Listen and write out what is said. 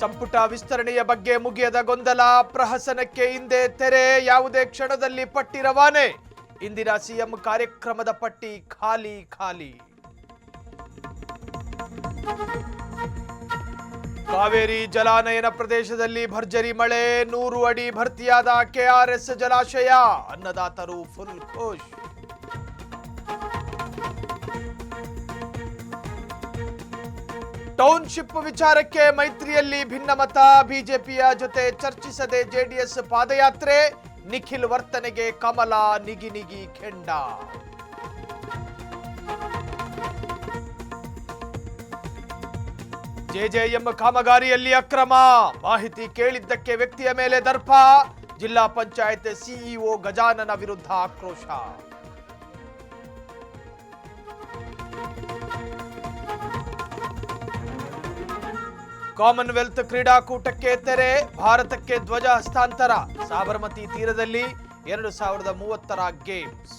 ಸಂಪುಟ ವಿಸ್ತರಣೆಯ ಬಗ್ಗೆ ಮುಗಿಯದ ಗೊಂದಲ, ಪ್ರಹಸನಕ್ಕೆ ಹಿಂದೆ ತೆರೆ, ಯಾವುದೇ ಕ್ಷಣದಲ್ಲಿ ಪಟ್ಟಿ ರವಾನೆ. ಇಂದಿನ ಸಿಎಂ ಕಾರ್ಯಕ್ರಮದ ಪಟ್ಟಿ ಖಾಲಿ ಖಾಲಿ. ಕಾವೇರಿ ಜಲಾನಯನ ಪ್ರದೇಶದಲ್ಲಿ ಭರ್ಜರಿ ಮಳೆ, 100 ಅಡಿ ಭರ್ತಿಯಾದ ಕೆಆರ್ಎಸ್ ಜಲಾಶಯ, ಅನ್ನದಾತರು ಫುಲ್ ಖುಷ್. ಟೌನ್ಶಿಪ್ ವಿಚಾರಕ್ಕೆ ಮೈತ್ರಿಯಲ್ಲಿ ಭಿನ್ನಮತ, ಬಿಜೆಪಿಯ ಜೊತೆ ಚರ್ಚಿಸದೆ ಜೆಡಿಎಸ್ ಪಾದಯಾತ್ರೆ, ನಿಖಿಲ್ ವರ್ತನೆಗೆ ಕಮಲ ನಿಗಿ ನಿಗಿ ಕೆಂಡ. ಜೆಜೆಎಂ ಕಾಮಗಾರಿಯಲ್ಲಿ ಅಕ್ರಮ, ಮಾಹಿತಿ ಕೇಳಿದ್ದಕ್ಕೆ ವ್ಯಕ್ತಿಯ ಮೇಲೆ ದರ್ಪ, ಜಿಲ್ಲಾ ಪಂಚಾಯತ್ ಸಿಇಒ ಗಜಾನನ ವಿರುದ್ಧ ಆಕ್ರೋಶ. ಕಾಮನ್ವೆಲ್ತ್ ಕ್ರೀಡಾಕೂಟಕ್ಕೆ ತೆರೆ, ಭಾರತಕ್ಕೆ ಧ್ವಜ ಹಸ್ತಾಂತರ, ಸಾಬರಮತಿ ತೀರದಲ್ಲಿ 2030 ಗೇಮ್ಸ್.